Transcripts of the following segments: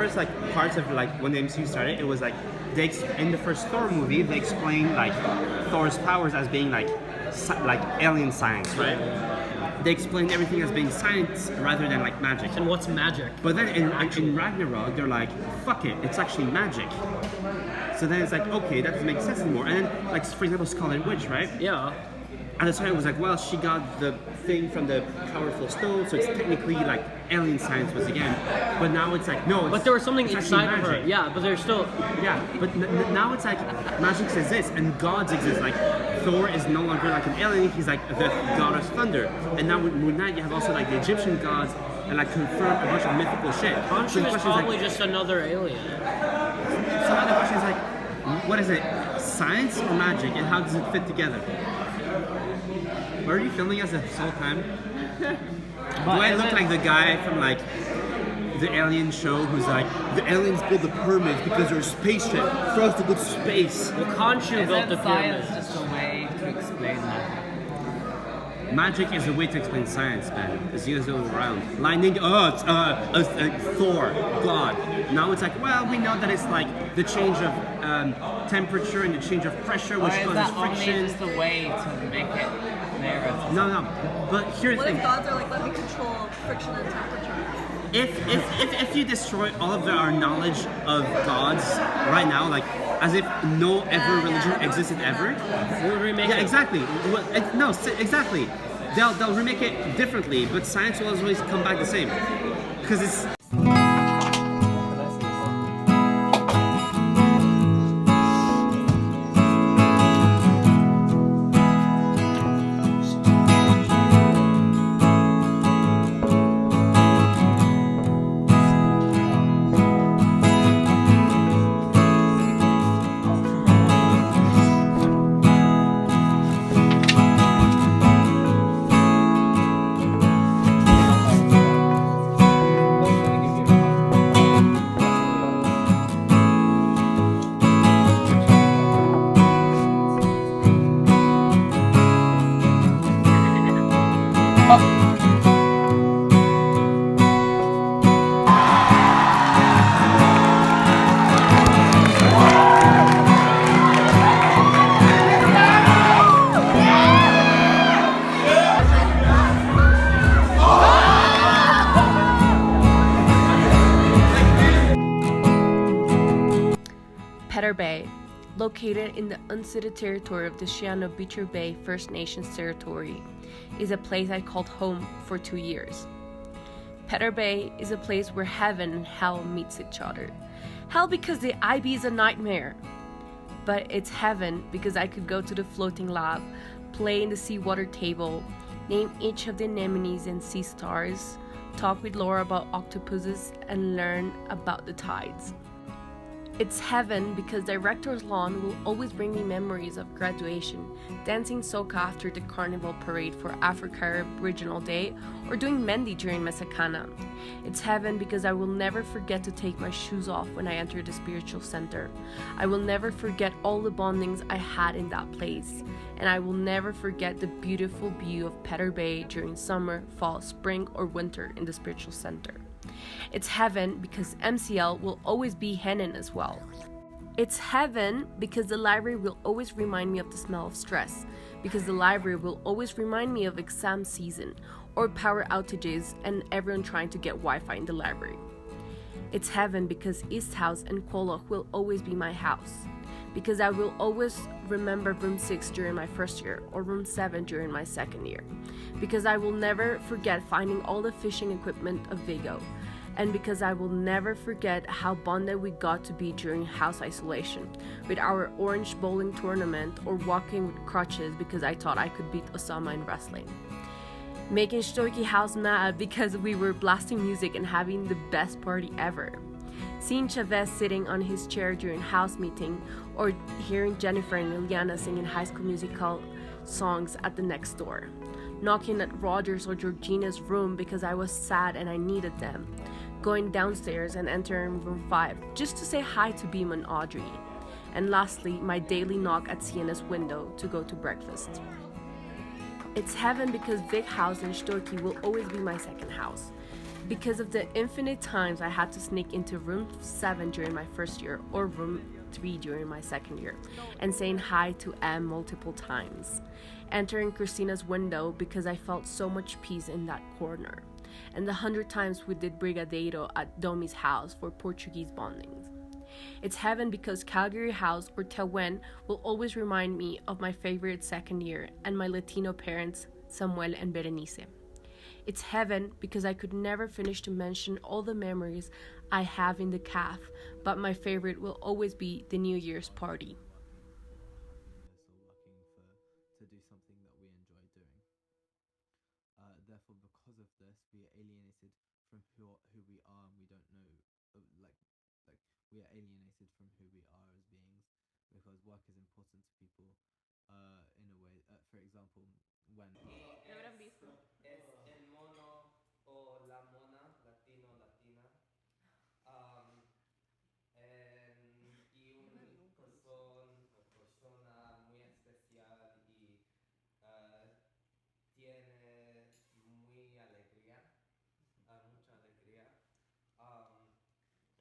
First parts of when the MCU started, it was in the first Thor movie they explained Thor's powers as being like alien science, right? They explained everything as being science rather than magic. And what's magic? But then in Ragnarok they're like, fuck it, it's actually magic. So then it's okay, that doesn't make sense anymore. And then for example Scarlet Witch, right? Yeah. At the time it was well, she got the thing from the powerful stone, so it's technically alien science was again. But now it's no. But there was something inside of her. magic. Yeah, but there's still. Yeah, but now it's magic exists and gods exist. Thor is no longer an alien; he's the god of thunder. And now with Moon Knight, you have also the Egyptian gods and confirm a bunch of mythical shit. Khonshu is probably just another alien. So now the question is what is it? Science or magic, and how does it fit together? Where are you filming us this whole time? Do I look like the guy from the alien show who's the aliens build the pyramids because they're a spaceship for us to go to space? Well, Khonshu built the science pyramid. just a way to explain magic? Magic is a way to explain science, man. It's the other way around. Lightning, Thor, God. Now it's well, we know that it's the change of temperature and the change of pressure, which Or is causes that friction. only just a way to make it clearer? No. But here's the What thing. if gods are let me control friction and temperature? If you destroy all of our knowledge of gods right now, as if no ever religion existed ever, We'll remake it. exactly. Exactly. They'll remake it differently, but science will always come back the same because it's. Peter Bay, located in the unceded territory of the Shiano-Bichir Bay First Nations territory, is a place I called home for 2 years. Peter Bay is a place where heaven and hell meets each other. Hell because the IB is a nightmare, but it's heaven because I could go to the floating lab, play in the seawater table, name each of the anemones and sea stars, talk with Laura about octopuses, and learn about the tides. It's heaven because Director's Lawn will always bring me memories of graduation, dancing soca after the carnival parade for Africa Aboriginal Day, or doing Mendi during Mesakana. It's heaven because I will never forget to take my shoes off when I enter the spiritual center. I will never forget all the bondings I had in that place, and I will never forget the beautiful view of Peter Bay during summer, fall, spring, or winter in the spiritual center. It's heaven because MCL will always be Henan as well. It's heaven because the library will always remind me of the smell of stress, because the library will always remind me of exam season or power outages and everyone trying to get Wi-Fi in the library. It's heaven because East House and Koloch will always be my house, because I will always remember room 6 during my first year or room 7 during my second year, because I will never forget finding all the fishing equipment of Vigo, and because I will never forget how bonded we got to be during house isolation, with our orange bowling tournament or walking with crutches because I thought I could beat Osama in wrestling. Making Stoiki House mad because we were blasting music and having the best party ever. Seeing Chavez sitting on his chair during house meeting, or hearing Jennifer and Liliana singing High School Musical songs at the next door. Knocking at Roger's or Georgina's room because I was sad and I needed them. Going downstairs and entering room 5 just to say hi to Beam and Audrey. And lastly, my daily knock at Sienna's window to go to breakfast. It's heaven because Vic House and Storky will always be my second house. Because of the infinite times I had to sneak into room 7 during my first year or room 3 during my second year and saying hi to M multiple times. Entering Christina's window because I felt so much peace in that corner. And the 100 times we did brigadeiro at Domi's house for Portuguese bondings. It's heaven because Calgary House or Tawen will always remind me of my favorite second year and my Latino parents, Samuel and Berenice. It's heaven because I could never finish to mention all the memories I have in the CAF, but my favorite will always be the New Year's party. Or looking to do something that we enjoy doing. Therefore, because of this, we are alienated from who we are, and we don't know, we are alienated from who we are as beings, because work is important to people. In a way, for example, when Es el mono o la mona, latino, latina. Y un persona muy especial y tiene muy alegría, mucha alegría.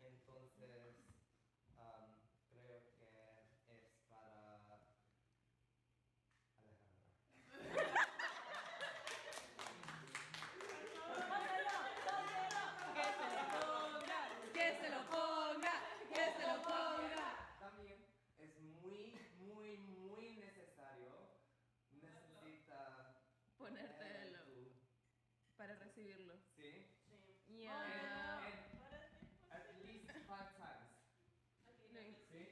Entonces, creo que es para Alejandra. También es muy necesario. Necesita ponértelo Para recibirlo. ¿sí? Yeah. And at least 5 times. ¿Sí?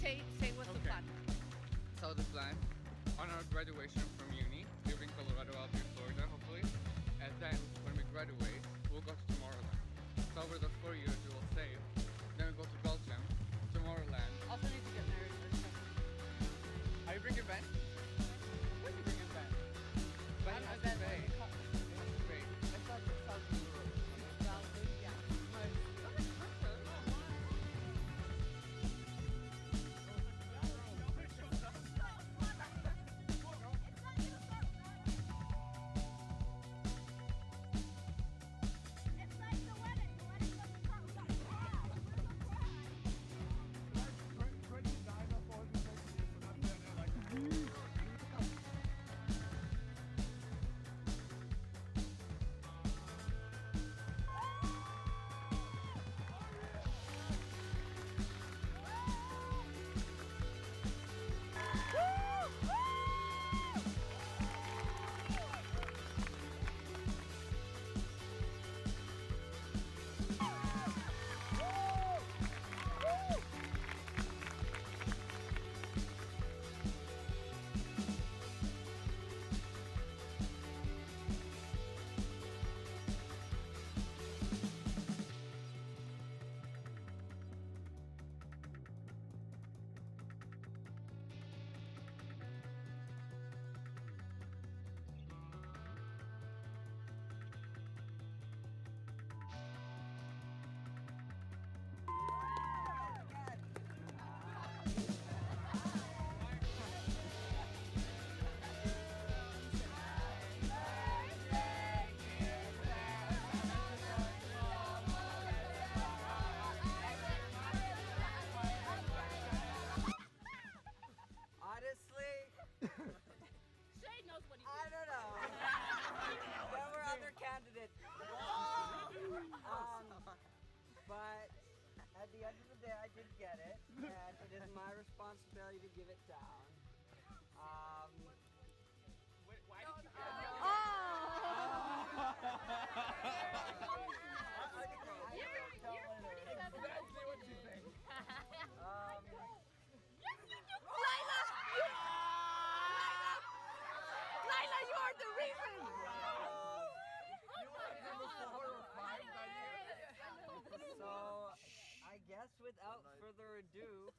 Okay, say what's the plan. So the plan, on our graduation from uni, we're in Colorado, I'll be in Florida hopefully, and then when we graduate, we'll go to Tomorrowland. So over those 4 years we will save, then we'll go to Belgium, Tomorrowland. Also need to get married first. Are you bringing Ben? When are you bringing Ben? Ben has to pay. He has to pay. I thought €6,000. But at the end of the day, I did get it, and it is my responsibility to give it down. Wait, why did you get it? Exactly what you think. Lila, you are the reason! So, I guess without further ado,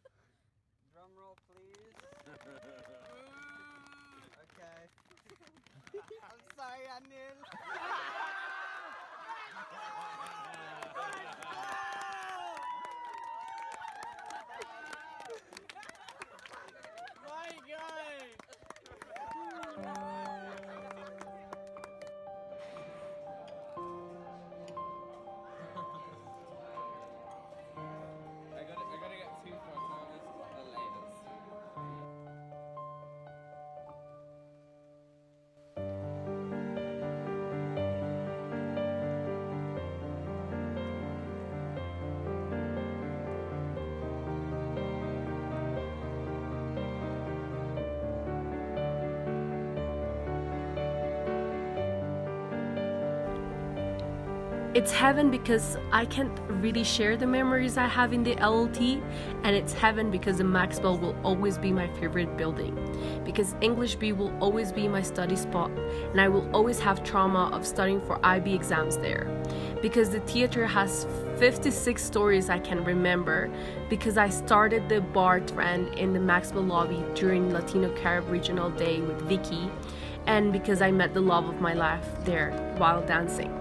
drum roll please. Okay. I'm sorry, Anil. I gotta get 2 photos later. It's heaven because I can't really share the memories I have in the LLT, and it's heaven because the Maxwell will always be my favorite building, because English B will always be my study spot, and I will always have trauma of studying for IB exams there, because the theater has 56 stories I can remember, because I started the bar trend in the Maxwell lobby during Latino Carib Regional Day with Vicky, and because I met the love of my life there while dancing.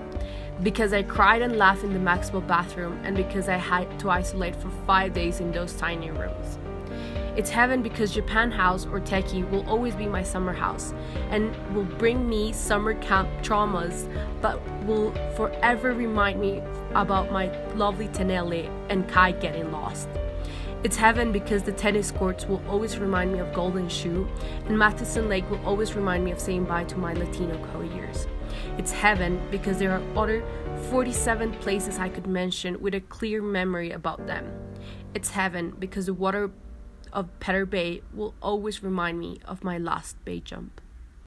Because I cried and laughed in the Maxwell bathroom, and because I had to isolate for 5 days in those tiny rooms. It's heaven because Japan House or Teki will always be my summer house and will bring me summer camp traumas, but will forever remind me about my lovely Tenele and Kai getting lost. It's heaven because the tennis courts will always remind me of Golden Shoe, and Matheson Lake will always remind me of saying bye to my Latino co-years. It's heaven because there are other 47 places I could mention with a clear memory about them. It's heaven because the water of Petter Bay will always remind me of my last bay jump.